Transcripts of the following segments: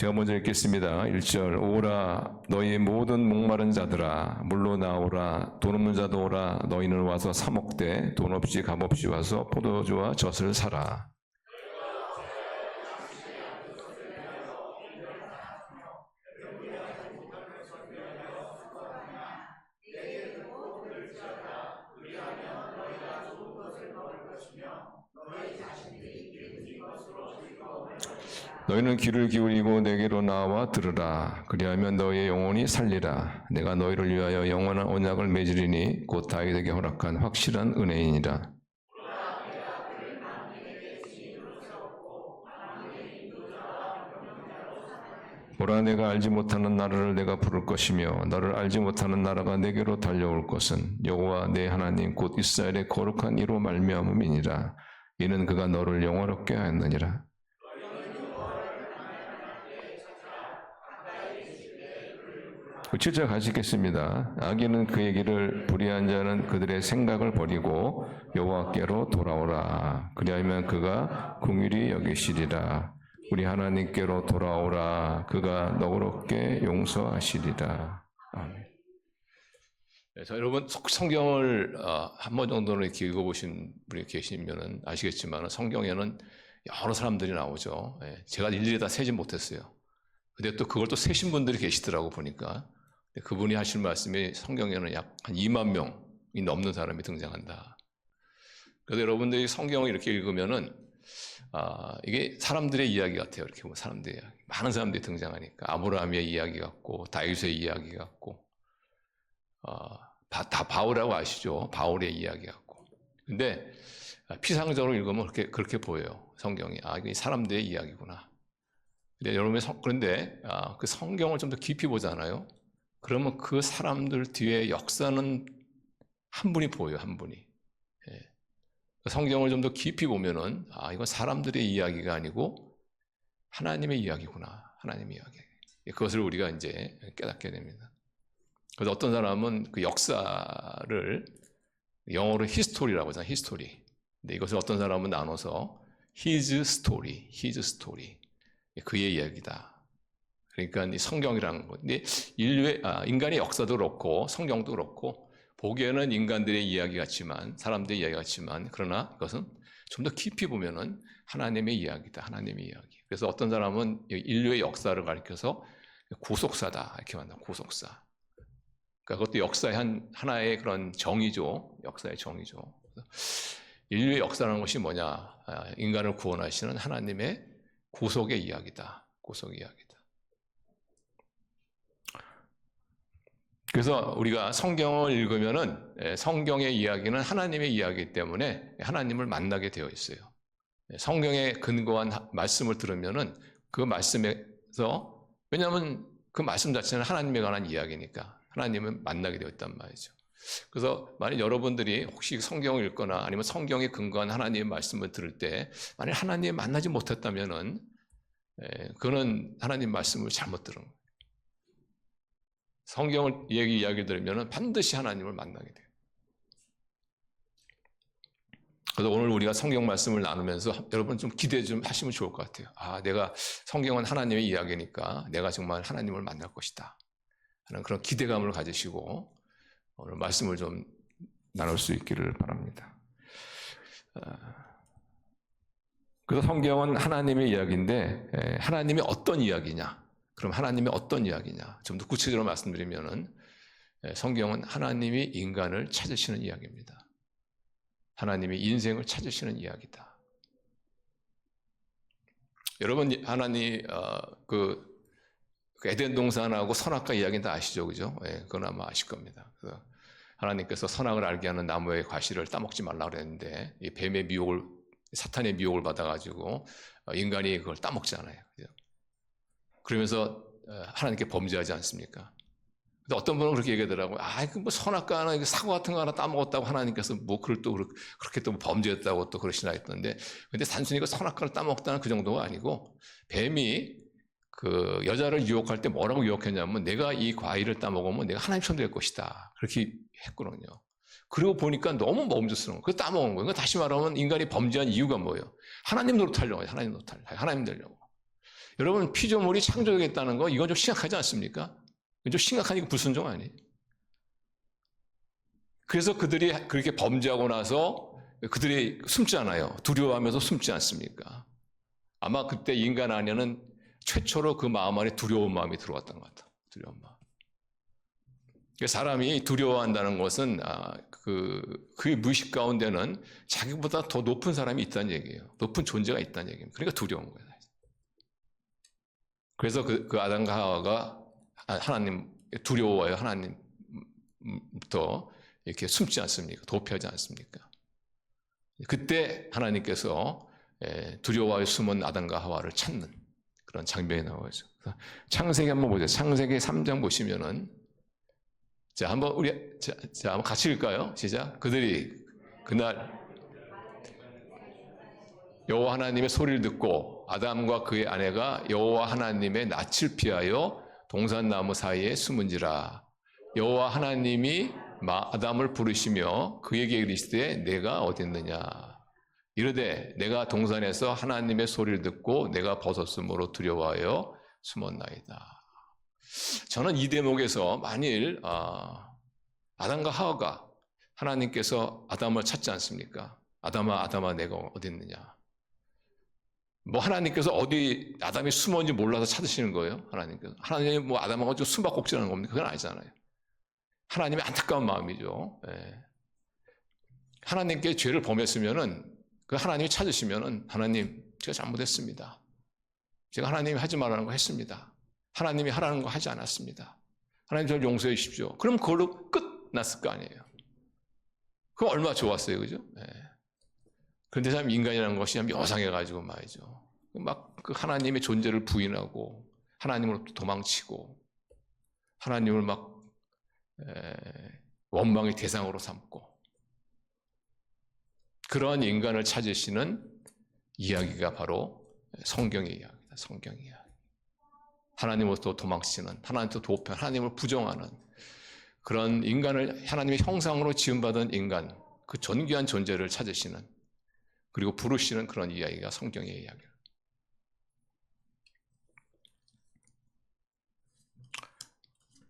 제가 먼저 읽겠습니다. 1절. 오라 너희 모든 목마른 자들아 물로 나오라. 돈 없는 자도 오라. 너희는 와서 사 먹되 돈 없이 값 없이 와서 포도주와 젖을 사라. 너희는 귀를 기울이고 내게로 나와 들으라. 그리하면 너희의 영혼이 살리라. 내가 너희를 위하여 영원한 언약을 맺으리니 곧 다윗에게 허락한 확실한 은혜이니라. 보라 내가 알지 못하는 나라를 내가 부를 것이며 너를 알지 못하는 나라가 내게로 달려올 것은 여호와 내 하나님 곧 이스라엘의 거룩한 이로 말미암음이니라. 이는 그가 너를 영화롭게 하였느니라. 7절 같이 읽겠습니다. 악인은 그의 길을 불의한 자는 그들의 생각을 버리고 여호와께로 돌아오라. 그리하면 그가 긍휼히 여기시리라. 우리 하나님께로 돌아오라. 그가 너그럽게 용서하시리라. 아멘. 자, 여러분 성경을 한 번 정도는 이렇게 읽어보신 분이 계시면 아시겠지만 성경에는 여러 사람들이 나오죠. 제가 일일이 다 세지 못했어요. 근데 또 그걸 또 세신 분들이 계시더라고 보니까. 그분이 하신 말씀이 성경에는 약 한 2만 명이 넘는 사람이 등장한다. 그래서 여러분들이 성경을 이렇게 읽으면은 이게 사람들의 이야기 같아요. 이렇게 보면 사람들의 이야기. 많은 사람들이 등장하니까 아브라함의 이야기 같고 다윗의 이야기 같고 다 바울이라고 아시죠? 바울의 이야기 같고. 근데 피상적으로 읽으면 그렇게 보여요. 성경이. 이게 사람들의 이야기구나. 근데 여러분 그런데 그 성경을 좀 더 깊이 보잖아요. 그러면 그 사람들 뒤에 역사는 한 분이 보여요. 한 분이. 성경을 좀 더 깊이 보면은 이건 사람들의 이야기가 아니고 하나님의 이야기구나. 하나님의 이야기. 그것을 우리가 이제 깨닫게 됩니다. 그래서 어떤 사람은 그 역사를 영어로 히스토리라고 하잖아요. 히스토리. 근데 이것을 어떤 사람은 나눠서 his story, his story. 그의 이야기다. 그러니까 이 성경이라는 것. 근데 인간의 역사도 그렇고 성경도 그렇고 보기에는 인간들의 이야기 같지만 사람들의 이야기 같지만 그러나 그것은 좀 더 깊이 보면은 하나님의 이야기다. 하나님의 이야기. 그래서 어떤 사람은 인류의 역사를 가리켜서 구속사다 이렇게 만나. 구속사. 그러니까 그것도 역사의 하나의 그런 정의죠. 역사의 정의죠. 인류의 역사라는 것이 뭐냐? 인간을 구원하시는 하나님의 구속의 이야기다. 구속의 이야기다. 그래서 우리가 성경을 읽으면은 성경의 이야기는 하나님의 이야기이기 때문에 하나님을 만나게 되어 있어요. 성경에 근거한 말씀을 들으면은 그 말씀에서 왜냐하면 그 말씀 자체는 하나님에 관한 이야기니까 하나님을 만나게 되어 있단 말이죠. 그래서 만약 여러분들이 혹시 성경을 읽거나 아니면 성경에 근거한 하나님의 말씀을 들을 때 만약 하나님을 만나지 못했다면은 그거는 하나님 말씀을 잘못 들은 거예요. 성경을 이야기를 들으면 반드시 하나님을 만나게 돼요. 그래서 오늘 우리가 성경 말씀을 나누면서 여러분 좀 기대 좀 하시면 좋을 것 같아요. 내가 성경은 하나님의 이야기니까 내가 정말 하나님을 만날 것이다 하는 그런 기대감을 가지시고 오늘 말씀을 좀 나눌 수 있기를 바랍니다. 그래서 성경은 하나님의 이야기인데 하나님이 어떤 이야기냐? 그럼 하나님이 어떤 이야기냐? 좀 더 구체적으로 말씀드리면은 성경은 하나님이 인간을 찾으시는 이야기입니다. 하나님이 인생을 찾으시는 이야기다. 여러분 하나님 그 에덴 동산하고 선악과 이야기는 다 아시죠, 그죠? 그건 아마 아실 겁니다. 그래서 하나님께서 선악을 알게 하는 나무의 과실을 따먹지 말라 그랬는데 이 뱀의 미혹을 사탄의 미혹을 받아가지고 인간이 그걸 따먹지 않아요. 그죠? 그러면서 하나님께 범죄하지 않습니까? 근데 어떤 분은 그렇게 얘기하더라고요. 뭐 선악과 하나, 사과 같은 거 하나 따먹었다고 하나님께서 뭐 그걸 또 그렇게 또 범죄했다고 또 그러시나 했던데, 근데 단순히 그 선악과를 따먹었다는 그 정도가 아니고, 뱀이 그 여자를 유혹할 때 뭐라고 유혹했냐면, 내가 이 과일을 따먹으면 내가 하나님처럼 될 것이다. 그렇게 했거든요. 그리고 보니까 너무 먹음직스러운 거예요. 그거 따먹은 거예요. 다시 말하면 인간이 범죄한 이유가 뭐예요? 하나님 노릇하려고 해요. 하나님 노릇하려고. 하나님 되려고. 여러분, 피조물이 창조되겠다는 거, 이건 좀 심각하지 않습니까? 이건 좀 심각하니까 불순종 아니에요? 그래서 그들이 그렇게 범죄하고 나서 그들이 숨지 않아요. 두려워하면서 숨지 않습니까? 아마 그때 인간 안에는 최초로 그 마음 안에 두려운 마음이 들어왔던 것 같아요. 두려운 마음. 사람이 두려워한다는 것은 그의 무의식 가운데는 자기보다 더 높은 사람이 있다는 얘기예요. 높은 존재가 있다는 얘기입니다. 그러니까 두려운 거예요. 그래서 그 아담과 하와가 하나님 두려워요. 하나님부터 이렇게 숨지 않습니까? 도피하지 않습니까? 그때 하나님께서 두려워하여 숨은 아담과 하와를 찾는 그런 장면이 나오죠. 창세기 한번 보세요. 창세기 3장 보시면은 자, 한번 한번 같이 읽을까요? 시작. 그들이 그날 여호와 하나님의 소리를 듣고 아담과 그의 아내가 여호와 하나님의 낯을 피하여 동산나무 사이에 숨은지라. 여호와 하나님이 아담을 부르시며 그에게 이르시되 내가 어디 있느냐. 이르되 내가 동산에서 하나님의 소리를 듣고 내가 벗었으므로 두려워하여 숨었나이다. 저는 이 대목에서 만일 아담과 하와가 하나님께서 아담을 찾지 않습니까? 아담아 내가 어디 있느냐. 뭐 하나님께서 어디 아담이 숨었는지 몰라서 찾으시는 거예요? 하나님이 뭐 아담하고 좀 숨바꼭질하는 겁니까? 그건 아니잖아요. 하나님의 안타까운 마음이죠. 예. 하나님께 죄를 범했으면은 그 하나님이 찾으시면은 하나님 제가 잘못했습니다. 제가 하나님이 하지 말라는 거 했습니다. 하나님이 하라는 거 하지 않았습니다. 하나님 저를 용서해 주십시오. 그럼 그걸로 끝났을 거 아니에요. 그럼 얼마나 좋았어요, 그죠? 예. 그런데 참 인간이라는 것이 참 요상해가지고 말이죠. 막 그 하나님의 존재를 부인하고 하나님으로부터 도망치고 하나님을 막 원망의 대상으로 삼고 그러한 인간을 찾으시는 이야기가 바로 성경의 이야기다. 성경의 이야기. 하나님으로부터 도망치는, 하나님부터 도피하는, 하나님을 부정하는 그런 인간을 하나님의 형상으로 지음받은 인간, 그 존귀한 존재를 찾으시는 그리고 부르시는 그런 이야기가 성경의 이야기예요.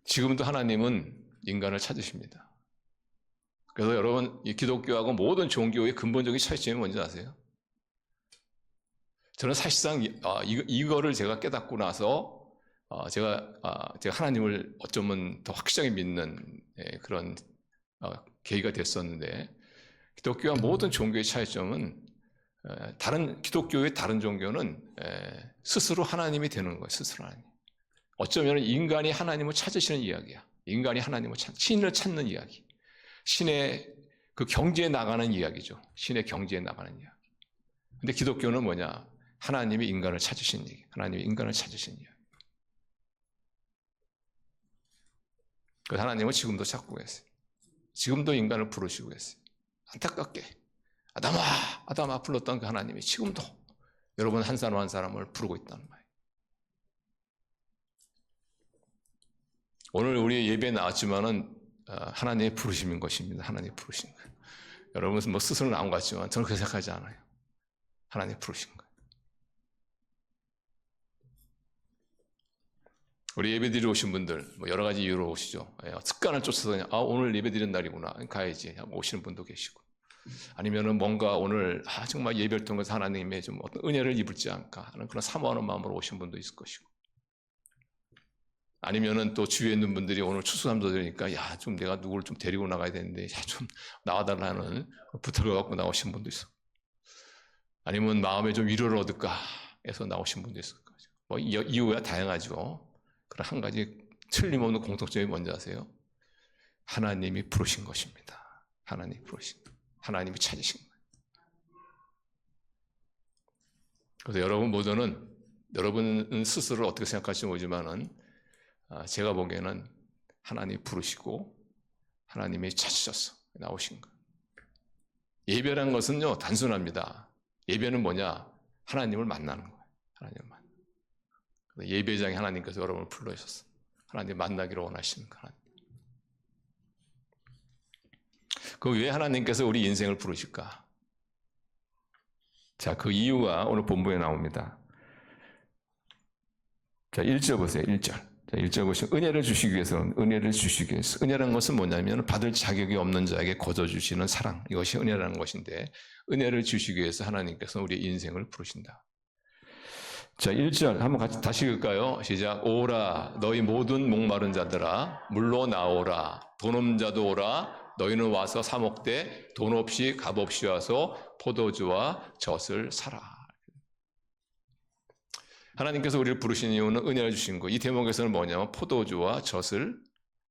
지금도 하나님은 인간을 찾으십니다. 그래서 여러분, 이 기독교하고 모든 종교의 근본적인 차이점이 뭔지 아세요? 저는 사실상 이거를 제가 깨닫고 나서 제가 하나님을 어쩌면 더 확실하게 믿는 그런 계기가 됐었는데, 기독교와 모든 종교의 차이점은 기독교의 다른 종교는 스스로 하나님이 되는 거예요. 스스로 하나님. 어쩌면 인간이 하나님을 찾으시는 이야기야. 인간이 신을 찾는 이야기. 신의 그 경지에 나가는 이야기죠. 신의 경지에 나가는 이야기. 근데 기독교는 뭐냐? 하나님이 인간을 찾으신 얘기. 하나님이 인간을 찾으신 이야기. 그 하나님은 지금도 찾고 계세요. 지금도 인간을 부르시고 계세요. 안타깝게 아담아 불렀던 그 하나님이 지금도 여러분 한 사람 한 사람을 부르고 있다는 말이에요. 오늘 우리 예배에 나왔지만은 하나님의 부르심인 것입니다. 하나님의 부르신 거예요. 여러분은 뭐 스스로 나온 것 같지만 저는 그렇게 생각하지 않아요. 하나님의 부르신 거예요. 우리 예배 드리러 오신 분들 뭐 여러 가지 이유로 오시죠. 습관을 쫓아서 그냥 오늘 예배 드리는 날이구나 가야지 하고 오시는 분도 계시고, 아니면은 뭔가 오늘 정말 예배를 통해서 하나님의 좀 어떤 은혜를 입을지 않을까 하는 그런 사모하는 마음으로 오신 분도 있을 것이고, 아니면은 또 주위에 있는 분들이 오늘 추수감사 드리니까 좀 내가 누구를 좀 데리고 나가야 되는데 좀 나와달라는 부탁을 갖고 나오신 분도 있어. 아니면 마음에 좀 위로를 얻을까 해서 나오신 분도 있을 거죠. 뭐 이유가 다양하죠. 그런 한 가지 틀림없는 공통점이 뭔지 아세요? 하나님이 부르신 것입니다. 하나님이 부르신 것. 하나님이 찾으신 거예요. 그래서 여러분 스스로를 어떻게 생각할지 모르지만은 제가 보기에는 하나님이 부르시고 하나님이 찾으셔서 나오신 거예요. 예배라는 것은요 단순합니다. 예배는 뭐냐? 하나님을 만나는 거예요. 하나님을 만나. 예배장에 하나님께서 여러분을 불러주셨어요. 하나님 만나기를 원하시는 거. 그 왜 하나님께서 우리 인생을 부르실까? 자, 그 이유가 오늘 본문에 나옵니다. 자, 1절 보세요. 1절. 자, 1절 보시면 은혜를 주시기 위해서는 은혜를 주시기 위해서 은혜라는 것은 뭐냐면 받을 자격이 없는 자에게 거저 주시는 사랑. 이것이 은혜라는 것인데 은혜를 주시기 위해서 하나님께서 우리의 인생을 부르신다. 자, 1절 한번 같이 다시 읽을까요? 시작. 오라 너희 모든 목마른 자들아 물로 나오라 돈 없는 자도 오라 너희는 와서 사 먹되 돈 없이 값 없이 와서 포도주와 젖을 사라. 하나님께서 우리를 부르신 이유는 은혜를 주신 거. 이 대목에서는 뭐냐면 포도주와 젖을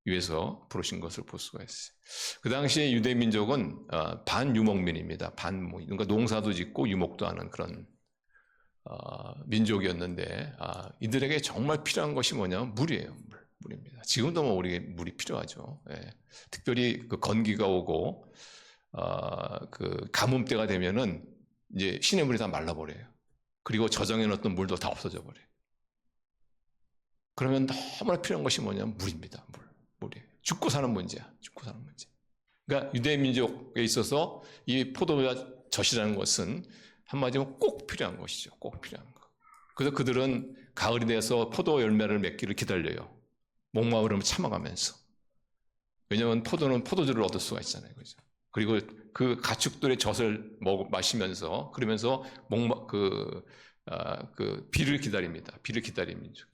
위해서 부르신 것을 볼 수가 있어요. 그 당시에 유대 민족은 반유목민입니다. 그러니까 농사도 짓고 유목도 하는 그런 민족이었는데 이들에게 정말 필요한 것이 뭐냐면 물이에요. 물입니다. 지금도 뭐 우리에게 물이 필요하죠. 예. 특별히 그 건기가 오고 그 가뭄 때가 되면은 이제 시냇물이 다 말라버려요. 그리고 저장해 놓았던 물도 다 없어져 버려요. 그러면 너무나 필요한 것이 뭐냐면 물입니다. 물이에요. 죽고 사는 문제야. 죽고 사는 문제. 그러니까 유대 민족에 있어서 이 포도주와 젖이라는 것은 한마디로 꼭 필요한 것이죠. 꼭 필요한 거. 그래서 그들은 가을이 돼서 포도 열매를 맺기를 기다려요. 목마름을 참아가면서. 왜냐하면 포도는 포도주를 얻을 수가 있잖아요. 그죠? 그리고 그 가축들의 젖을 마시면서 그러면서 비를 기다립니다. 비를 기다리는 민족.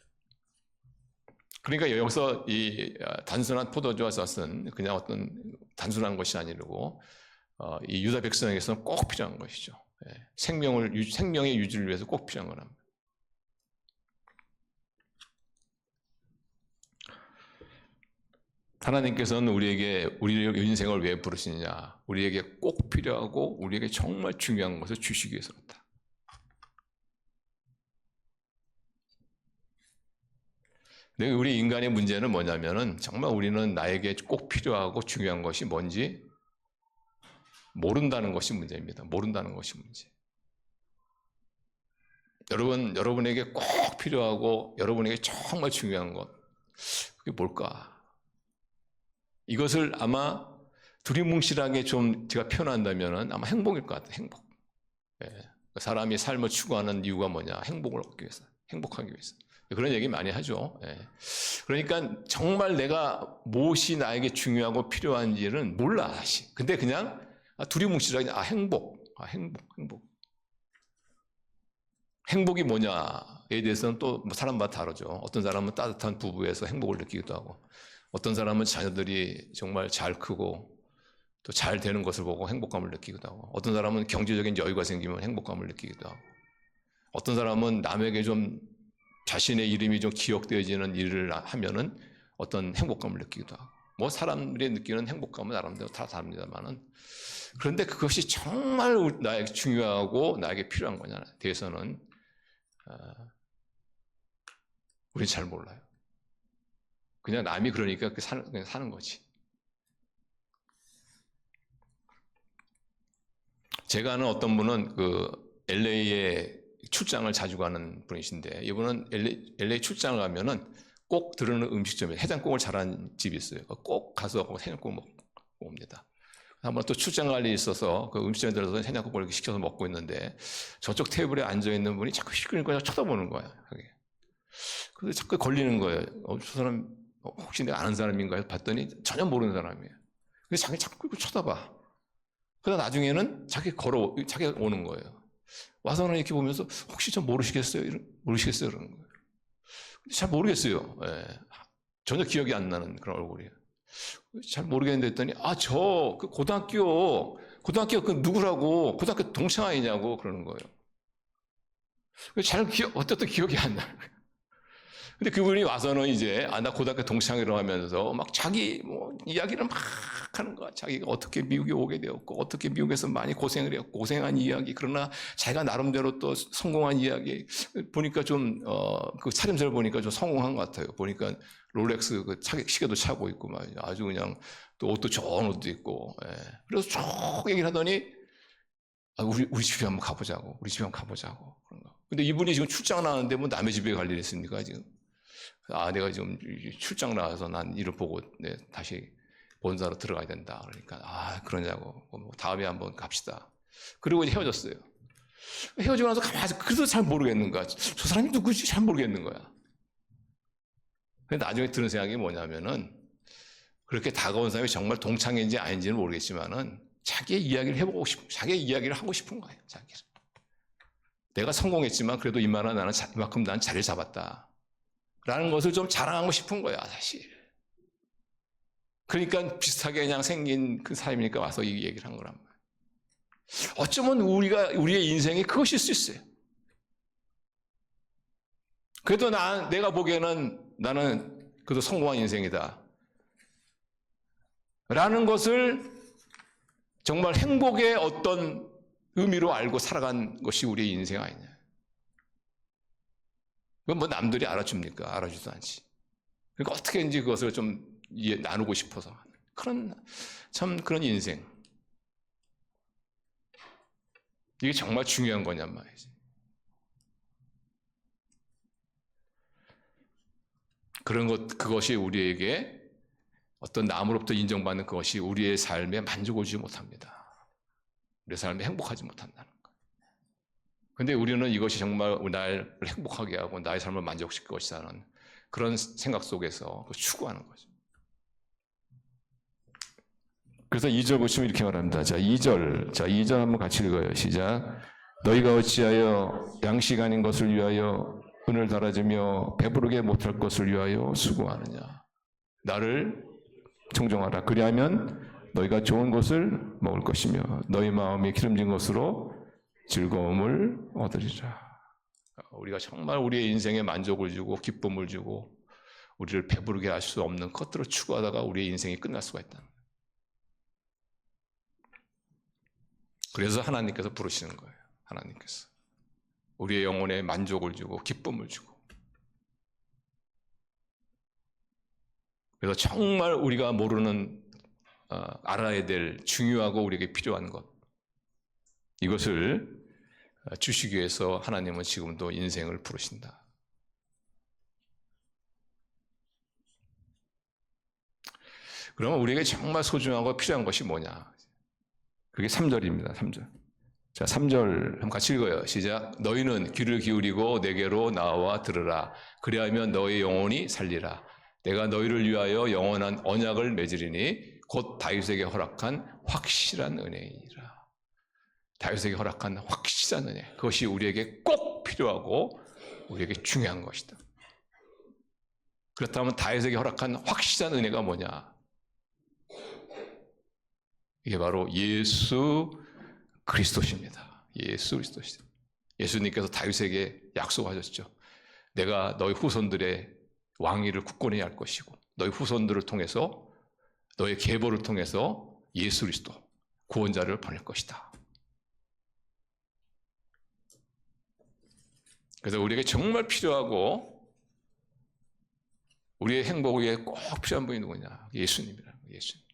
그러니까 여기서 이 단순한 포도주와 젖은 그냥 어떤 단순한 것이 아니고 이 유다 백성에게서는 꼭 필요한 것이죠. 생명의 유지를 위해서 꼭 필요한 거랍니다. 하나님께서는 우리의 인생을 왜 부르시느냐? 우리에게 꼭 필요하고 우리에게 정말 중요한 것을 주시기 위해서 그렇다. 근데 우리 인간의 문제는 뭐냐면은 정말 우리는 나에게 꼭 필요하고 중요한 것이 뭔지 모른다는 것이 문제입니다. 모른다는 것이 문제. 여러분에게 꼭 필요하고 여러분에게 정말 중요한 것, 그게 뭘까? 이것을 아마 두리뭉실하게 좀 제가 표현한다면 아마 행복일 것 같아요. 행복. 사람이 삶을 추구하는 이유가 뭐냐? 행복을 얻기 위해서, 행복하기 위해서. 그런 얘기 많이 하죠. 그러니까 정말 내가 무엇이 나에게 중요하고 필요한지는 몰라, 사실. 근데 그냥 두리뭉실하게 행복. 행복이 뭐냐에 대해서는 또 사람마다 다르죠. 어떤 사람은 따뜻한 부부에서 행복을 느끼기도 하고 어떤 사람은 자녀들이 정말 잘 크고 또 잘 되는 것을 보고 행복감을 느끼기도 하고 어떤 사람은 경제적인 여유가 생기면 행복감을 느끼기도 하고 어떤 사람은 남에게 좀 자신의 이름이 좀 기억되어지는 일을 하면은 어떤 행복감을 느끼기도 하고 뭐 사람들이 느끼는 행복감은 나름대로 다 다릅니다만은 그런데 그것이 정말 나에게 중요하고 나에게 필요한 거냐에 대해서는 우리는 잘 몰라요. 그냥 남이 그러니까 그냥 사는 거지. 제가 아는 어떤 분은 그 LA에 출장을 자주 가는 분이신데 이분은 LA 출장을 가면은 꼭 들르는 음식점에 해장국을 잘하는 집이 있어요. 꼭 가서 해장국 먹고 옵니다. 한번 또 출장 갈 일이 있어서 그 음식점에 들어서 해장국을 이렇게 시켜서 먹고 있는데 저쪽 테이블에 앉아 있는 분이 자꾸 시끄러니까 쳐다보는 거야. 그래서 자꾸 걸리는 거예요. 저 사람 혹시 내가 아는 사람인가 해서 봤더니 전혀 모르는 사람이에요. 그래서 자꾸 쳐다봐. 그러다 나중에는 자기가 오는 거예요. 와서는 이렇게 보면서 혹시 저 모르시겠어요? 모르시겠어요? 그러는 거예요. 잘 모르겠어요. 전혀 기억이 안 나는 그런 얼굴이에요. 잘 모르겠는데 했더니 저 그 고등학교 그 누구라고 고등학교 동창 아니냐고 그러는 거예요. 어쨌든 기억이 안 나는 거예요. 근데 그분이 와서는 이제 나 고등학교 동창이라고 하면서 막 자기 이야기를 막 하는 거야. 자기가 어떻게 미국에 오게 되었고 어떻게 미국에서 많이 고생을 했고 고생한 이야기. 그러나 자기가 나름대로 또 성공한 이야기 보니까 좀 그 차림새를 보니까 좀 성공한 것 같아요. 보니까 롤렉스 그 시계도 차고 있고 막 아주 그냥 또 옷도 좋은 옷도 입고. 그래서 쭉 얘기를 하더니 우리 집에 한번 가보자고. 우리 집에 한번 가보자고. 그런 거. 근데 이분이 지금 출장 나왔는데 뭐 남의 집에 갈 일이 있습니까 지금? 내가 지금 출장 나와서 난 일을 보고 다시 본사로 들어가야 된다. 그러니까 그러냐고. 다음에 한번 갑시다. 그리고 이제 헤어졌어요. 헤어지고 나서 가만히 그래도 잘 모르겠는 거야. 저 사람이 누구지 잘 모르겠는 거야. 근데 나중에 드는 생각이 뭐냐면은 그렇게 다가온 사람이 정말 동창인지 아닌지는 모르겠지만은 자기의 이야기를 해보고 싶은, 자기의 이야기를 하고 싶은 거예요. 자기를. 내가 성공했지만 그래도 이만큼 난 자리를 잡았다. 라는 것을 좀 자랑하고 싶은 거야, 사실. 그러니까 비슷하게 그냥 생긴 그 사람이니까 와서 이 얘기를 한 거란 말이에요. 어쩌면 우리의 인생이 그것일 수 있어요. 그래도 내가 보기에는 나는 그래도 성공한 인생이다. 라는 것을 정말 행복의 어떤 의미로 알고 살아간 것이 우리의 인생 아니냐. 그건 뭐 남들이 알아줍니까? 알아주지도 않지. 그러니까 어떻게든지 그것을 좀 나누고 싶어서. 그런 인생. 이게 정말 중요한 거냔 말이지. 그것이 우리에게 어떤 남으로부터 인정받는 그것이 우리의 삶에 만족을 주지 못합니다. 우리의 삶에 행복하지 못한다는 것. 그런데 우리는 이것이 정말 나를 행복하게 하고 나의 삶을 만족시킬 것이라는 그런 생각 속에서 추구하는 거죠. 그래서 2절 보시면 이렇게 말합니다. 자, 2절 한번 같이 읽어요. 시작. 너희가 어찌하여 양식 아닌 것을 위하여 은을 달아주며 배부르게 못할 것을 위하여 수고하느냐. 나를 청종하라. 그리하면 너희가 좋은 것을 먹을 것이며 너희 마음이 기름진 것으로 즐거움을 얻으리라. 우리가 정말 우리의 인생에 만족을 주고 기쁨을 주고 우리를 배부르게 할 수 없는 것들을 추구하다가 우리의 인생이 끝날 수가 있다는 거예요. 그래서 하나님께서 부르시는 거예요. 하나님께서 우리의 영혼에 만족을 주고 기쁨을 주고. 그래서 정말 우리가 모르는 알아야 될 중요하고 우리에게 필요한 것, 이것을 주시기 위해서 하나님은 지금도 인생을 부르신다. 그러면 우리에게 정말 소중하고 필요한 것이 뭐냐? 그게 3절입니다. 3절. 자, 3절 한번 같이 읽어요. 시작. 너희는 귀를 기울이고 내게로 나와 들으라. 그리하면 너희 영혼이 살리라. 내가 너희를 위하여 영원한 언약을 맺으리니 곧 다윗에게 허락한 확실한 은혜이라. 다윗에게 허락한 확실한 은혜. 그것이 우리에게 꼭 필요하고 우리에게 중요한 것이다. 그렇다면 다윗에게 허락한 확실한 은혜가 뭐냐? 이게 바로 예수 그리스도십니다. 예수 그리스도시다. 예수님께서 다윗에게 약속하셨죠. 내가 너희 후손들의 왕위를 굳건히 할 것이고 너희 후손들을 통해서 너의 계보를 통해서 예수 그리스도 구원자를 보낼 것이다. 그래서 우리에게 정말 필요하고 우리의 행복에 꼭 필요한 분이 누구냐? 예수님이라는 거예요. 예수님.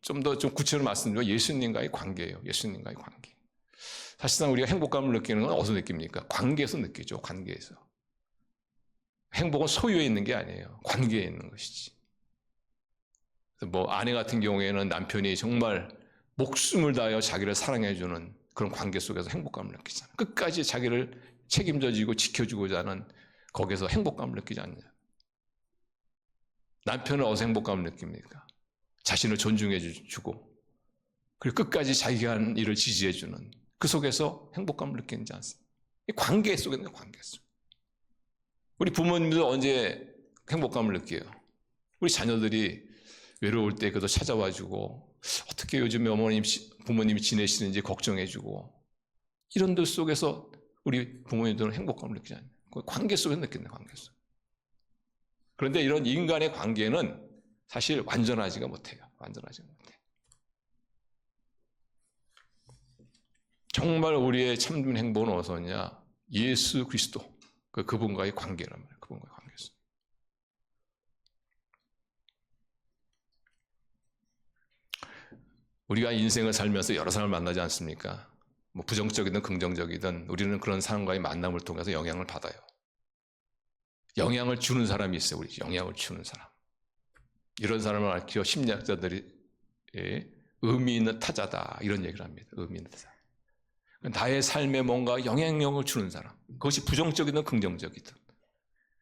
좀 더 구체적으로 말씀드리면 예수님과의 관계예요. 예수님과의 관계. 사실상 우리가 행복감을 느끼는 건 어디서 느낍니까? 관계에서 느끼죠. 관계에서. 행복은 소유에 있는 게 아니에요. 관계에 있는 것이지. 뭐 아내 같은 경우에는 남편이 정말 목숨을 다하여 자기를 사랑해주는 그런 관계 속에서 행복감을 느끼잖아요. 끝까지 자기를 책임져주고 지켜주고자 하는 거기서 행복감을 느끼지 않냐. 남편은 어디서 행복감을 느낍니까? 자신을 존중해주고 그리고 끝까지 자기가 하는 일을 지지해주는 그 속에서 행복감을 느끼지 않습니까? 이 관계 속에 있는 관계 속. 우리 부모님도 언제 행복감을 느껴요? 우리 자녀들이 외로울 때 그래도 찾아와주고 어떻게 요즘 부모님이 지내시는지 걱정해주고 이런 들 속에서 우리 부모님들은 행복감을 느끼지 않아요. 관계 속에서 느낀다. 관계 속. 그런데 이런 인간의 관계는 사실 완전하지가 못해요. 완전하지가 못해요. 정말 우리의 참된 행복은 어디서냐? 예수 그리스도. 그분과의 관계란 말이에요. 그분과의 관계에서. 우리가 인생을 살면서 여러 사람을 만나지 않습니까? 뭐 부정적이든 긍정적이든 우리는 그런 사람과의 만남을 통해서 영향을 받아요. 영향을 주는 사람이 있어요. 우리 영향을 주는 사람. 이런 사람을 알기로 심리학자들이 의미 있는 타자다 이런 얘기를 합니다. 의미 있는 타자. 나의 삶에 뭔가 영향력을 주는 사람. 그것이 부정적이든 긍정적이든.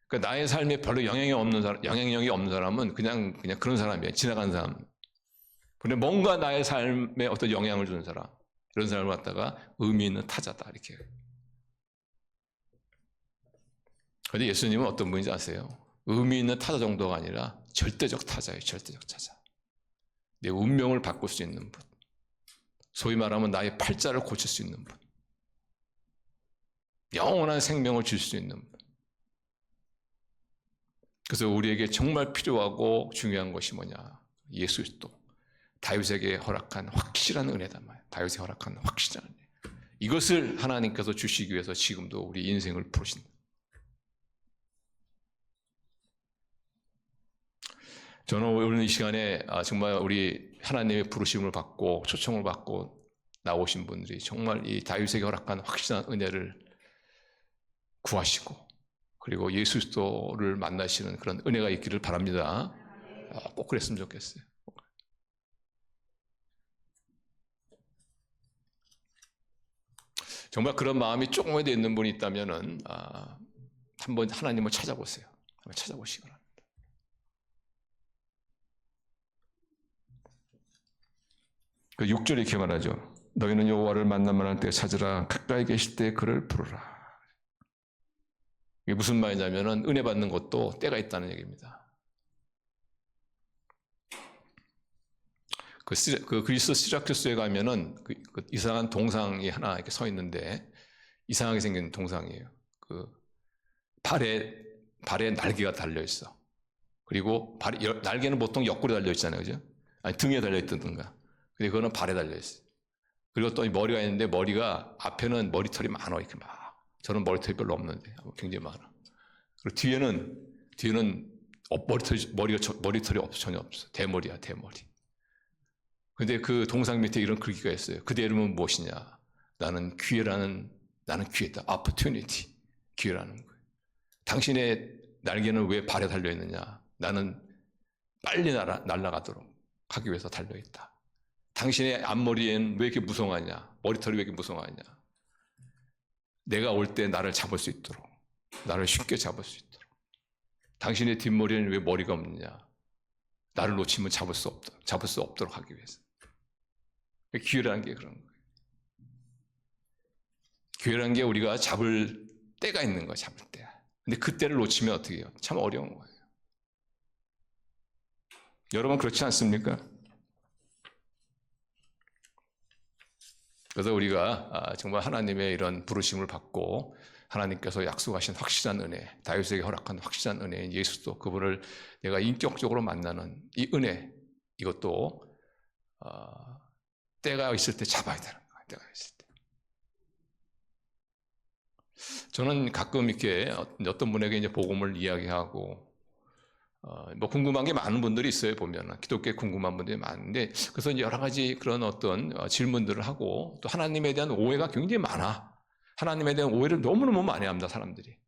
그러니까 나의 삶에 별로 영향력이 없는 사람은 그냥 그런 사람이에요. 지나간 사람. 근데 뭔가 나의 삶에 어떤 영향을 주는 사람. 이런 사람을 갖다가 의미 있는 타자다. 이렇게. 그런데 예수님은 어떤 분인지 아세요? 의미 있는 타자 정도가 아니라 절대적 타자예요. 절대적 타자. 내 운명을 바꿀 수 있는 분. 소위 말하면 나의 팔자를 고칠 수 있는 분. 영원한 생명을 줄 수 있는 분. 그래서 우리에게 정말 필요하고 중요한 것이 뭐냐? 예수 그리스도. 다윗에게 허락한 확실한 은혜다 말이에요. 다윗에게 허락한 확실한 은혜. 이것을 하나님께서 주시기 위해서 지금도 우리 인생을 풀으신다. 저는 오늘 이 시간에 정말 우리 하나님의 부르심을 받고 초청을 받고 나오신 분들이 정말 이 다윗에게 허락한 확실한 은혜를 구하시고 그리고 예수 그리스도를 만나시는 그런 은혜가 있기를 바랍니다. 꼭 그랬으면 좋겠어요. 정말 그런 마음이 조금이라도 있는 분이 있다면은 한번 하나님을 찾아보세요. 한번 찾아보시기 바랍니다. 그 6절에 이렇게 말하죠. 너희는 여호와를 만나면 할 때 찾으라. 가까이 계실 때 그를 부르라. 이게 무슨 말이냐면은 은혜 받는 것도 때가 있다는 얘기입니다. 그 그리스 시라쿠스에 가면은 그 이상한 동상이 하나 이렇게 서 있는데 이상하게 생긴 동상이에요. 그 발에 날개가 달려 있어. 그리고 날개는 보통 옆구리에 달려 있잖아요, 그죠? 아니 등에 달려 있던가. 근데 그거는 발에 달려 있어. 그리고 또 머리가 있는데 머리가 앞에는 머리털이 많아 이렇게 막. 저는 머리털이 별로 없는데 굉장히 많아. 그리고 뒤에는 머리털이 전혀 없어. 대머리야, 대머리. 근데 그 동상 밑에 이런 글귀가 있어요. 그대 이름은 무엇이냐? 나는 기회다. opportunity. 기회라는 거예요. 당신의 날개는 왜 발에 달려 있느냐? 나는 빨리 날아가도록 하기 위해서 달려 있다. 당신의 앞머리엔 왜 이렇게 무성하냐? 머리털이 왜 이렇게 무성하냐? 내가 올 때 나를 잡을 수 있도록, 나를 쉽게 잡을 수 있도록. 당신의 뒷머리에는 왜 머리가 없느냐? 나를 놓치면 잡을 수 없도록 하기 위해서. 기회라는 게 그런 거예요. 기회라는 게 우리가 잡을 때가 있는 거예요, 잡을 때. 근데 그 때를 놓치면 어떻게 해요? 참 어려운 거예요. 여러분 그렇지 않습니까? 그래서 우리가 정말 하나님의 이런 부르심을 받고 하나님께서 약속하신 확실한 은혜, 다윗에게 허락한 확실한 은혜인 예수도 그분을 내가 인격적으로 만나는 이 은혜, 이것도 때가 있을 때 잡아야 되는 거예요. 때가 있을 때. 저는 가끔 이렇게 어떤 분에게 이제 복음을 이야기하고 뭐 궁금한 게 많은 분들이 있어요. 보면 기독교에 궁금한 분들이 많은데 그래서 이제 여러 가지 그런 어떤 질문들을 하고 또 하나님에 대한 오해가 굉장히 많아. 하나님에 대한 오해를 너무너무 많이 합니다, 사람들이.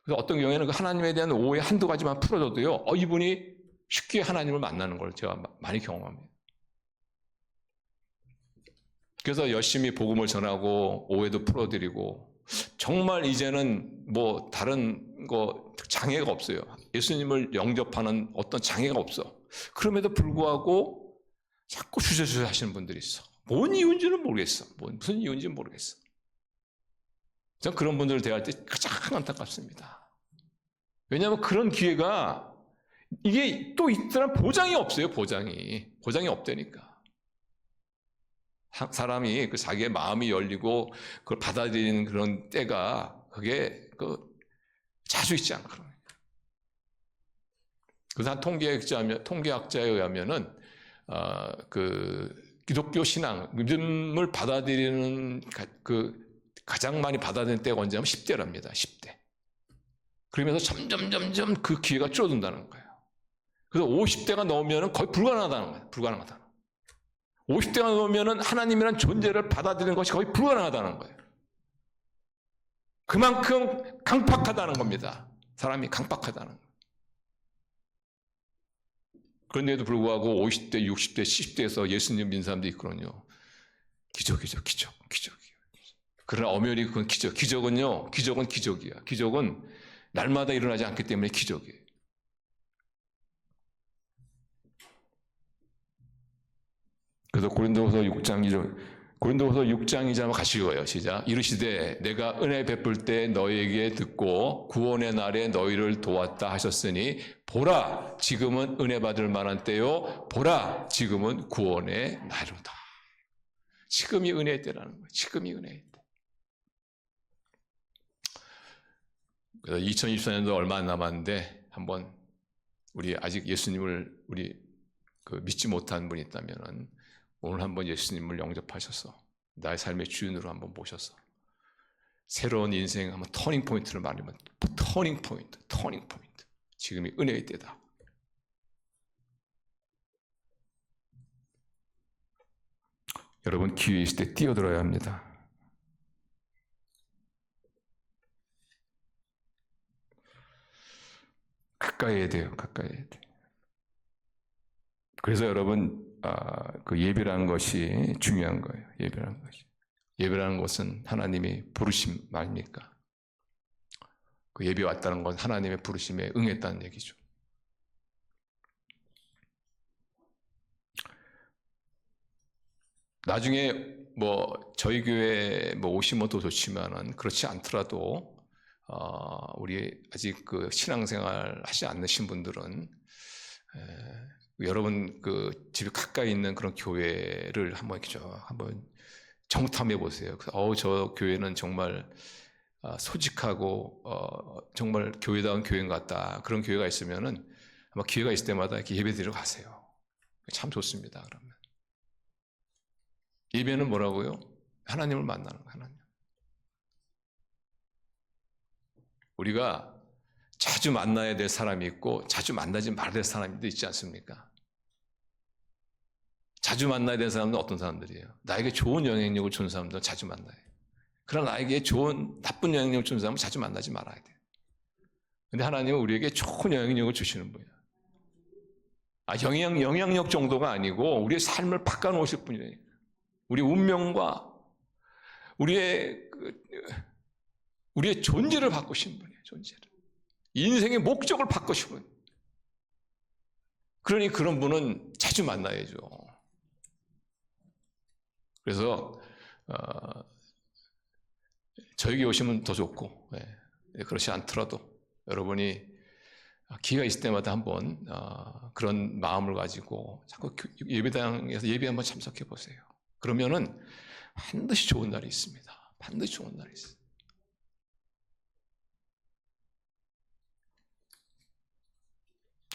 그래서 어떤 경우에는 그 하나님에 대한 오해 한두 가지만 풀어줘도요, 이분이 쉽게 하나님을 만나는 걸 제가 많이 경험합니다. 그래서 열심히 복음을 전하고 오해도 풀어드리고 정말 이제는 뭐 다른 거 장애가 없어요. 예수님을 영접하는 어떤 장애가 없어. 그럼에도 불구하고 자꾸 주저주저 하시는 분들이 있어. 뭔 이유인지는 모르겠어. 무슨 이유인지는 모르겠어. 전 그런 분들을 대할 때 가장 안타깝습니다. 왜냐하면 그런 기회가 이게 또 있더란 보장이 없어요. 보장이 없다니까. 사람이 자기의 마음이 열리고 그걸 받아들이는 그런 때가 그게 자주 있지 않거든요. 그래서 한 통계학자에 의하면은 그 기독교 신앙 믿음을 받아들이는 가장 많이 받아들이는 때가 언제냐면 10대랍니다. 10대. 그러면서 점점 그 기회가 줄어든다는 거예요. 그래서 50대가 넘으면 거의 불가능하다는 거예요. 불가능하다. 50대가 넘으면 하나님이라는 존재를 받아들이는 것이 거의 불가능하다는 거예요. 그만큼 강팍하다는 겁니다. 사람이 강팍하다는 거예요. 그런데도 불구하고 50대, 60대, 70대에서 예수님 믿는 사람도 있거든요. 기적이죠, 기적. 그러나 엄연히 그건 기적. 기적은요, 기적은 기적이야. 기적은 날마다 일어나지 않기 때문에 기적이에요. 그래서 고린도후서 6장이자 가시고요. 시작. 이르시되 내가 은혜 베풀 때 너희에게 듣고 구원의 날에 너희를 도왔다 하셨으니 보라 지금은 은혜 받을 만한 때요. 보라 지금은 구원의 날이로다. 지금이 은혜의 때라는 거예요. 지금이 은혜의 때. 그래서 2024년도 얼마 안 남았는데 한번 우리 아직 예수님을 믿지 못한 분이 있다면은 오늘 한번 예수님을 영접하셔서 나의 삶의 주인으로 한번 모셔서 새로운 인생 한번 터닝 포인트를 말하면 터닝 포인트. 지금이 은혜의 때다. 여러분 기회 있을 때 뛰어들어야 합니다. 가까이 해야 돼요. 가까이 해야 돼. 그래서 여러분 그 예배라는 것이 중요한 거예요. 예배라는 것이. 예배라는 것은 하나님이 부르심 아닙니까? 그 예배 왔다는 건 하나님의 부르심에 응했다는 얘기죠. 나중에 저희 교회 오시면 더 좋지만은 그렇지 않더라도 우리 아직 그 신앙생활 하지 않으신 분들은 여러분 그 집 가까이 있는 그런 교회를 한번 정탐해 보세요. 저 교회는 정말 소직하고 정말 교회다운 교회인 것 같다. 그런 교회가 있으면은 아마 기회가 있을 때마다 이렇게 예배드리러 가세요. 참 좋습니다. 그러면 예배는 뭐라고요? 하나님을 만나는 거예요. 하나님. 우리가 자주 만나야 될 사람이 있고 자주 만나지 말아야 될 사람도 있지 않습니까? 자주 만나야 될 사람은 어떤 사람들이에요? 나에게 좋은 영향력을 주는 사람들은 자주 만나요. 그러나 나에게 나쁜 영향력을 주는 사람은 자주 만나지 말아야 돼요. 근데 하나님은 우리에게 좋은 영향력을 주시는 분이에요. 영향력 정도가 아니고 우리의 삶을 바꿔놓으실 분이에요. 우리 운명과 우리의 존재를 바꾸신 분이에요. 존재를. 인생의 목적을 바꾸신 분. 그러니 그런 분은 자주 만나야죠. 그래서 저에게 오시면 더 좋고 그렇지 않더라도 여러분이 기회가 있을 때마다 한번 그런 마음을 가지고 자꾸 예배당에서 예배 한번 참석해 보세요. 그러면은 반드시 좋은 날이 있습니다. 반드시 좋은 날이 있어요.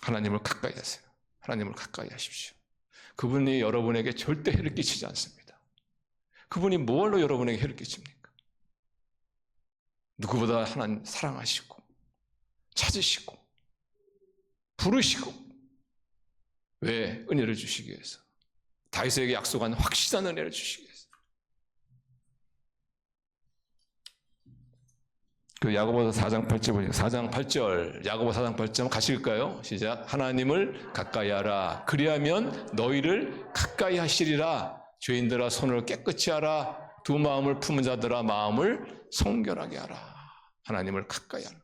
하나님을 가까이 하세요. 하나님을 가까이 하십시오. 그분이 여러분에게 절대 해를 끼치지 않습니다. 그분이 뭘로 여러분에게 해를 끼칩니까? 누구보다 하나님 사랑하시고 찾으시고 부르시고 왜? 은혜를 주시기 위해서. 다윗에게 약속한 확실한 은혜를 주시기 위해서. 그 야고보서 4장 8절 보세요. 4장 8절 야고보 4장 8절 가실까요? 시작. 하나님을 가까이 하라. 그리하면 너희를 가까이 하시리라. 죄인들아 손을 깨끗이 하라. 두 마음을 품은 자들아 마음을 성결하게 하라. 하나님을 가까이 하라.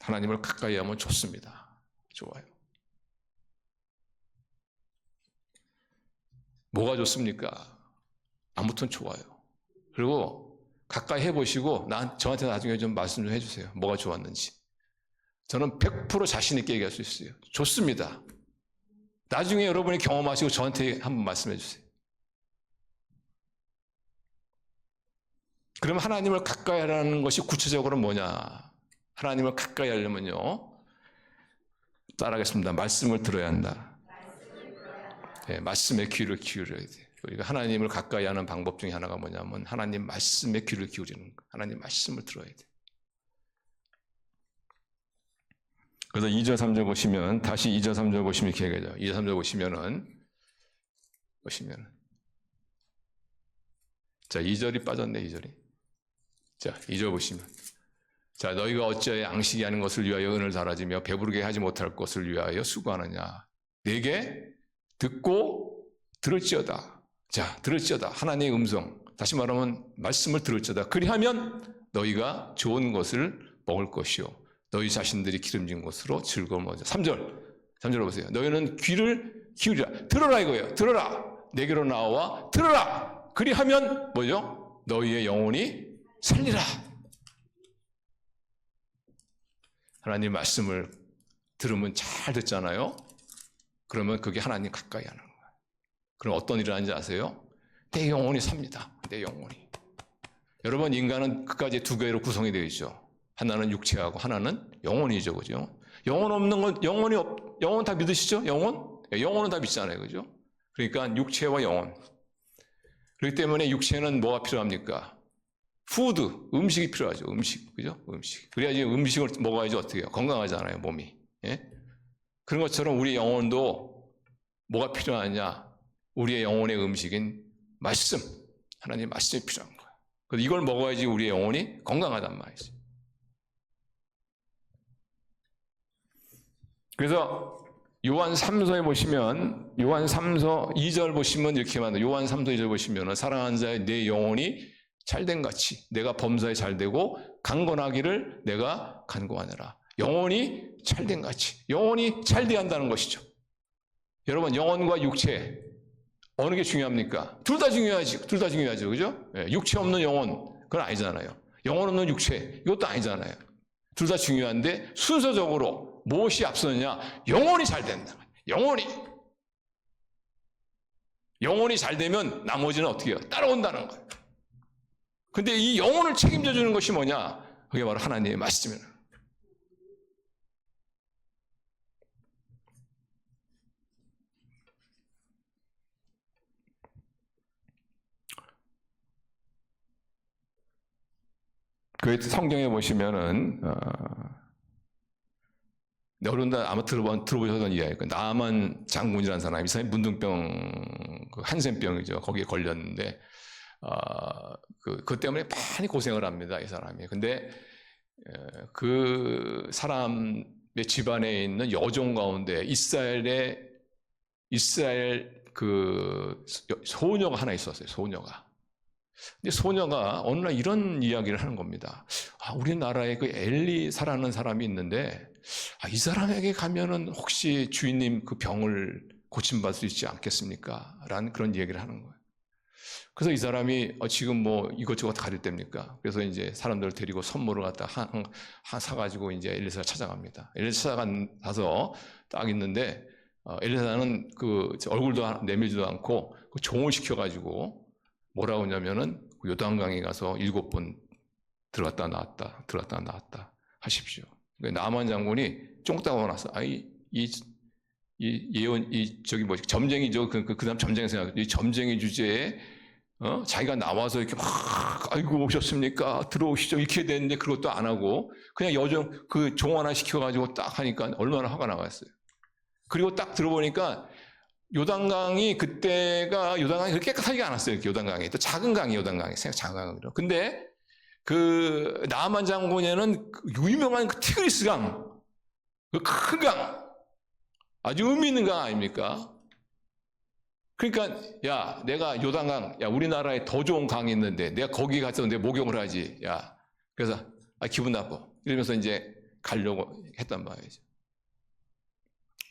하나님을 가까이 하면 좋습니다. 좋아요. 뭐가 좋습니까? 아무튼 좋아요. 그리고 가까이 해보시고 저한테 나중에 좀 말씀 좀 해주세요. 뭐가 좋았는지. 저는 100% 자신 있게 얘기할 수 있어요. 좋습니다. 나중에 여러분이 경험하시고 저한테 한번 말씀해 주세요. 그럼 하나님을 가까이 하라는 것이 구체적으로 뭐냐? 하나님을 가까이 하려면요. 따라하겠습니다. 말씀을 들어야 한다. 네, 말씀에 귀를 기울여야 돼요. 우리가 하나님을 가까이 하는 방법 중에 하나가 뭐냐면 하나님 말씀에 귀를 기울이는 거. 하나님 말씀을 들어야 돼요. 그래서 2절 3절 보시면 다시 2절 3절 보시면 이렇게 얘기하죠. 2절 3절 보시면 자 2절이 빠졌네. 2절이. 자 2절 보시면 자 너희가 어찌하여 앙식이 하는 것을 위하여 은을 달아지며 배부르게 하지 못할 것을 위하여 수고하느냐. 내게 듣고 들을지어다. 자, 들을지어다. 하나님의 음성. 다시 말하면 말씀을 들을지어다. 그리하면 너희가 좋은 것을 먹을 것이요. 너희 자신들이 기름진 것으로 즐거움을 얻어. 3절 보세요. 너희는 귀를 기울이라. 들어라 이거예요. 들어라. 내게로 나와 들어라. 그리하면 뭐죠? 너희의 영혼이 살리라. 하나님 말씀을 들으면 잘 듣잖아요. 그러면 그게 하나님 가까이 하는 거예요. 그럼 어떤 일을 하는지 아세요? 내 영혼이 삽니다. 내 영혼이. 여러분, 인간은 끝까지 두 개로 구성이 되어 있죠. 하나는 육체하고 하나는 영혼이죠. 그죠? 영혼 없는 건 영혼 다 믿으시죠? 영혼은 다 믿잖아요. 그죠? 그러니까 육체와 영혼. 그렇기 때문에 육체는 뭐가 필요합니까? 푸드, 음식이 필요하죠. 음식. 그죠? 음식. 그래야지 음식을 먹어야지 어떻게 해요? 건강하잖아요, 몸이. 예? 그런 것처럼 우리 영혼도 뭐가 필요하냐? 우리의 영혼의 음식인 말씀. 하나님의 말씀이 필요한 거예요. 그래서 이걸 먹어야지 우리의 영혼이 건강하단 말이죠. 그래서 요한 3서에 보시면, 요한 3서 2절 보시면 이렇게 말해요. 요한 3서 2절 보시면, 사랑하는 자의 내 영혼이 잘된 같이 내가 범사에 잘되고 강건하기를 내가 간구하느라. 영혼이 잘된 같이. 영혼이 잘돼야 한다는 것이죠. 여러분, 영혼과 육체 어느 게 중요합니까? 둘 다 중요하지. 둘 다 중요하죠. 그죠? 육체 없는 영혼, 그건 아니잖아요. 영혼 없는 육체, 이것도 아니잖아요. 둘 다 중요한데 순서적으로 무엇이 앞서느냐? 영혼이 잘 된다. 영혼이 잘 되면 나머지는 어떻게 해요? 따라온다는 거예요. 근데 이 영혼을 책임져 주는 것이 뭐냐? 그게 바로 하나님의 말씀이에요. 그 성경에 보시면은 여러분들 아마 들어보셨던 이야기예요. 나만 장군이라는 사람이, 이 사람이 문둥병, 한센병이죠. 거기에 걸렸는데 그 때문에 많이 고생을 합니다, 이 사람이. 근데 그 사람의 집안에 있는 여종 가운데 이스라엘 그 소녀가 하나 있었어요. 근데 소녀가 어느 날 이런 이야기를 하는 겁니다. 우리나라에 그 엘리사라는 사람이 있는데, 이 사람에게 가면은 혹시 주인님 그 병을 고침받을 수 있지 않겠습니까? 라는 그런 얘기를 하는 거예요. 그래서 이 사람이 지금 뭐 이것저것 가릴 때입니까? 그래서 이제 사람들을 데리고 선물을 갖다 사가지고 이제 엘리사가 찾아갑니다. 엘리사 찾아가서 딱 있는데, 엘리사는 그 얼굴도 내밀지도 않고 그 종을 시켜가지고 뭐라고 하냐면은 요단강에 가서 7번 들어갔다 나왔다 하십시오. 나만 장군이 쫑따고 나서 점쟁이죠. 그 다음 점쟁이 생각. 이 점쟁이 주제에 자기가 나와서 이렇게 막 아이고 오셨습니까? 들어오시죠. 이렇게 됐는데 그것도 안 하고 그냥 여정 그 종 하나 시켜가지고 딱 하니까 얼마나 화가 나갔어요. 그리고 딱 들어보니까 요단강이 그때가 요단강이 그렇게 깨끗하지가 않았어요. 이렇게 요단강이 또 작은 강이 요단강이 작은 강이요. 근데 그 나만 장군에는 유명한 그 티그리스 강, 그 큰 강, 아주 의미 있는 강 아닙니까? 그러니까 야 내가 요단강, 야 우리나라에 더 좋은 강이 있는데 내가 거기 가서 내 목욕을 하지. 야 그래서 기분 나빠 이러면서 이제 가려고 했단 말이죠.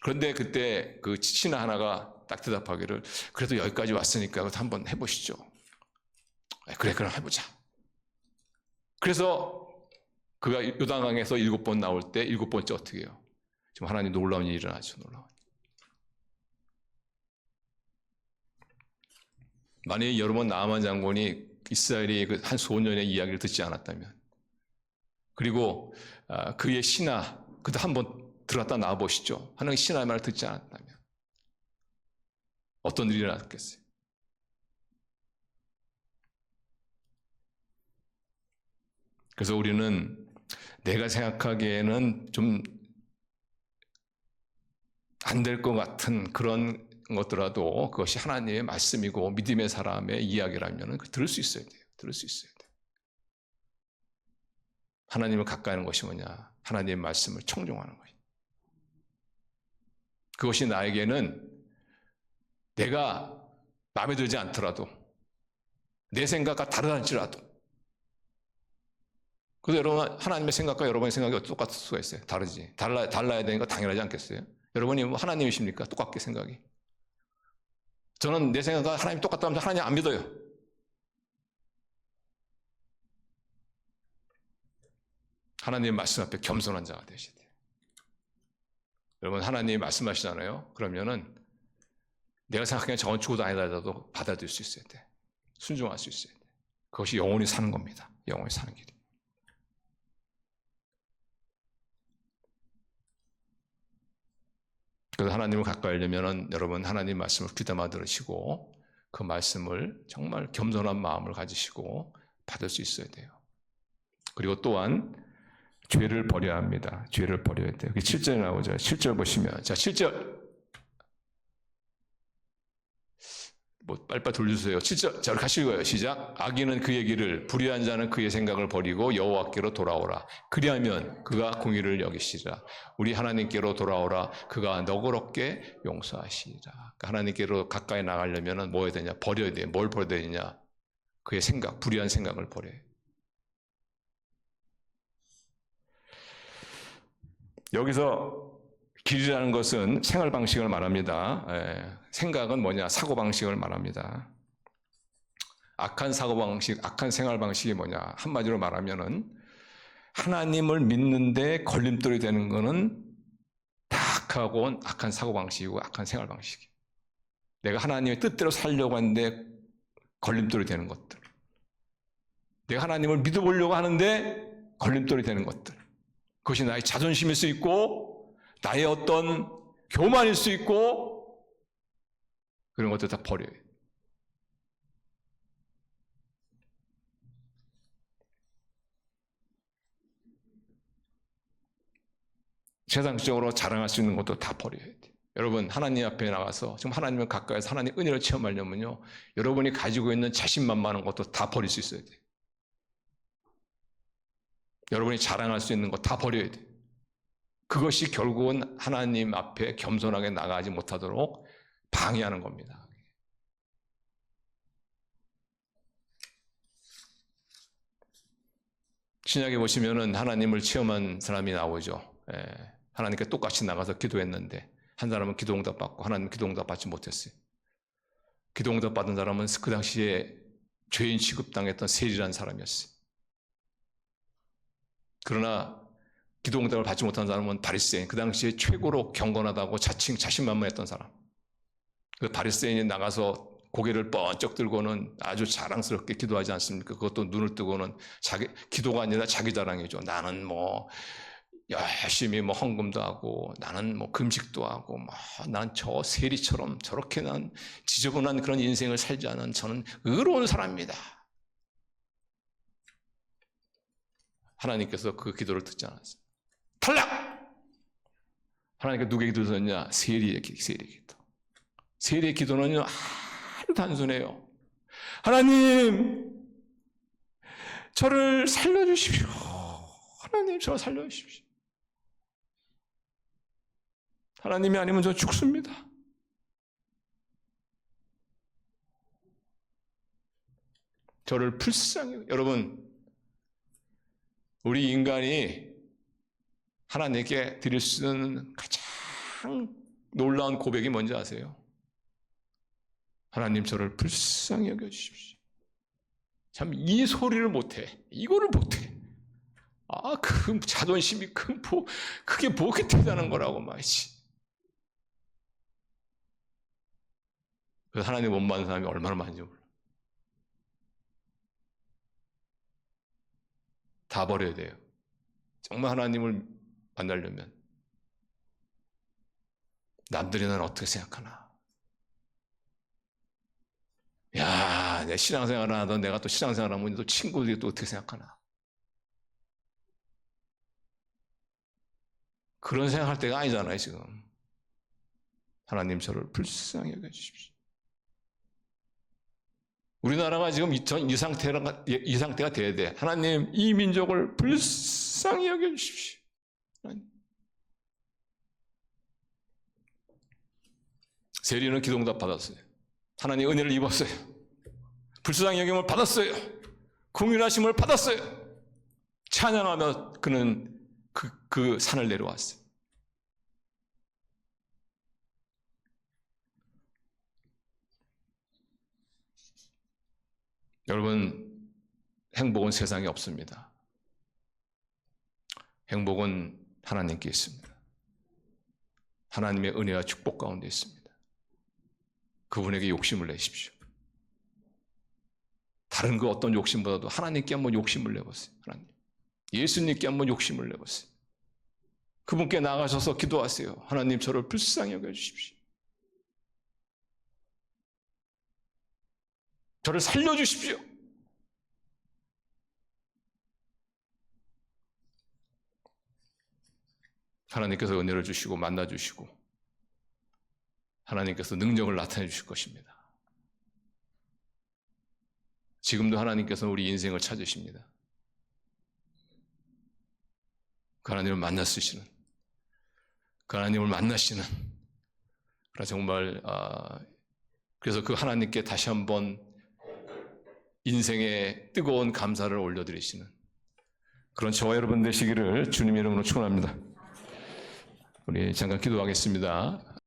그런데 그때 그 신하 하나가 딱 대답하기를 그래도 여기까지 왔으니까 그것도 한번 해보시죠. 그래 그럼 해보자. 그래서 그가 요단강에서 7번 나올 때 7번째 어떻게 해요? 지금 하나님 놀라운 일이 일어나죠. 놀라운. 만약에 여러분 나아만 장군이 이스라엘의 그 한 소년의 이야기를 듣지 않았다면, 그리고 그의 신하 그도 한번 들어갔다 나와 보시죠. 하나님의 신하의 말을 듣지 않았다면 어떤 일이 일어났겠어요? 그래서 우리는 내가 생각하기에는 좀 안 될 것 같은 그런 것더라도 그것이 하나님의 말씀이고 믿음의 사람의 이야기라면 들을 수 있어야 돼요. 들을 수 있어야 돼요. 하나님을 가까이 하는 것이 뭐냐? 하나님의 말씀을 청종하는 거예요. 그것이 나에게는 내가 마음에 들지 않더라도, 내 생각과 다르다할지라도. 그래서 여러분, 하나님의 생각과 여러분의 생각이 똑같을 수가 있어요. 다르지. 달라야 되는 거 당연하지 않겠어요? 여러분이 뭐 하나님이십니까? 똑같게 생각이. 저는 내 생각과 하나님이 똑같다면 하나님 안 믿어요. 하나님의 말씀 앞에 겸손한 자가 되셔야 돼요. 여러분, 하나님이 말씀하시잖아요. 그러면은 내가 생각하기엔 저건 죽어도 아니다 하더라도 받아들일 수 있어야 돼. 순종할 수 있어야 돼. 그것이 영원히 사는 겁니다. 영원히 사는 길이. 그래서 하나님을 가까이 하려면 여러분 하나님 말씀을 귀담아 들으시고 그 말씀을 정말 겸손한 마음을 가지시고 받을 수 있어야 돼요. 그리고 또한 죄를 버려야 합니다. 죄를 버려야 돼요. 7절에 나오죠. 7절 보시면, 자, 7절. 빨리빨리 돌려주세요. 7절. 자, 우리 같이 읽어요. 시작. 악인은 그의 길을, 불의한 자는 그의 생각을 버리고 여호와께로 돌아오라. 그리하면 그가 공의를 여기시리라. 우리 하나님께로 돌아오라. 그가 너그럽게 용서하시리라. 그러니까 하나님께로 가까이 나가려면 뭐 해야 되냐? 버려야 돼요. 뭘 버려야 되느냐? 그의 생각, 불의한 생각을 버려야 돼요. 여기서 길이라는 것은 생활 방식을 말합니다. 생각은 뭐냐? 사고 방식을 말합니다. 악한 사고 방식, 악한 생활 방식이 뭐냐? 한마디로 말하면은 하나님을 믿는데 걸림돌이 되는 것은 다 악하고 악한 사고 방식이고 악한 생활 방식이에요. 내가 하나님의 뜻대로 살려고 하는데 걸림돌이 되는 것들. 내가 하나님을 믿어보려고 하는데 걸림돌이 되는 것들. 그것이 나의 자존심일 수 있고 나의 어떤 교만일 수 있고 그런 것들 다 버려요. 세상적으로 자랑할 수 있는 것도 다 버려야 돼요. 여러분 하나님 앞에 나가서 지금 하나님을 가까이서 하나님 은혜를 체험하려면요. 여러분이 가지고 있는 자신만만한 것도 다 버릴 수 있어야 돼요. 여러분이 자랑할 수 있는 거 다 버려야 돼요. 그것이 결국은 하나님 앞에 겸손하게 나가지 못하도록 방해하는 겁니다. 신약에 보시면은 하나님을 체험한 사람이 나오죠. 하나님께 똑같이 나가서 기도했는데 한 사람은 기도 응답 받고 하나님은 기도 응답 받지 못했어요. 기도 응답 받은 사람은 그 당시에 죄인 취급당했던 세리라는 사람이었어요. 그러나 기도 응답을 받지 못한 사람은 바리새인, 그 당시에 최고로 경건하다고 자신만만했던 사람. 그 바리새인이 나가서 고개를 번쩍 들고는 아주 자랑스럽게 기도하지 않습니까? 그것도 눈을 뜨고는 기도가 아니라 자기 자랑이죠. 나는 뭐 열심히 뭐 헌금도 하고 나는 뭐 금식도 하고 난 저 세리처럼 저렇게 난 지저분한 그런 인생을 살지 않은 저는 의로운 사람입니다. 하나님께서 그 기도를 듣지 않았어요. 탈락! 하나님께서 누구에게 기도 드렸냐? 세리의 기도. 세리의 기도는요, 아주 단순해요. 하나님, 저를 살려주십시오. 하나님, 저를 살려주십시오. 하나님이 아니면 저 죽습니다. 저를 불쌍히, 여러분, 우리 인간이 하나님께 드릴 수 있는 가장 놀라운 고백이 뭔지 아세요? 하나님 저를 불쌍히 여겨주십시오. 참 이 소리를 못해. 이거를 못해. 그 자존심이 그게 뭐게 대단한 거라고 말이지. 그래서 하나님 못 만난 사람이 얼마나 많은지 몰라. 다 버려야 돼요. 정말 하나님을 만나려면 남들이 난 어떻게 생각하나? 야, 내 신앙생활을 하던 내가 또 신앙생활을 하면 또 친구들이 또 어떻게 생각하나? 그런 생각할 때가 아니잖아요, 지금. 하나님 저를 불쌍히 여겨주십시오. 우리나라가 지금 이 상태가 돼야 돼. 하나님 이 민족을 불쌍히 여겨주십시오. 세리는 기도응답 받았어요. 하나님 은혜를 입었어요. 불쌍히 여김을 받았어요. 긍휼하심을 받았어요. 찬양하며 그는 그 산을 내려왔어요. 여러분, 행복은 세상에 없습니다. 행복은 하나님께 있습니다. 하나님의 은혜와 축복 가운데 있습니다. 그분에게 욕심을 내십시오. 다른 그 어떤 욕심보다도 하나님께 한번 욕심을 내보세요. 하나님, 예수님께 한번 욕심을 내보세요. 그분께 나가셔서 기도하세요. 하나님, 저를 불쌍히 여겨주십시오. 저를 살려주십시오. 하나님께서 은혜를 주시고 만나주시고 하나님께서 능력을 나타내 주실 것입니다. 지금도 하나님께서는 우리 인생을 찾으십니다. 그 하나님을 만나시는, 그 하나님을 만나시는, 그래서 정말 그래서 그 하나님께 다시 한번 인생의 뜨거운 감사를 올려드리시는 그런 저와 여러분 되시기를 주님의 이름으로 축원합니다. 우리 잠깐 기도하겠습니다.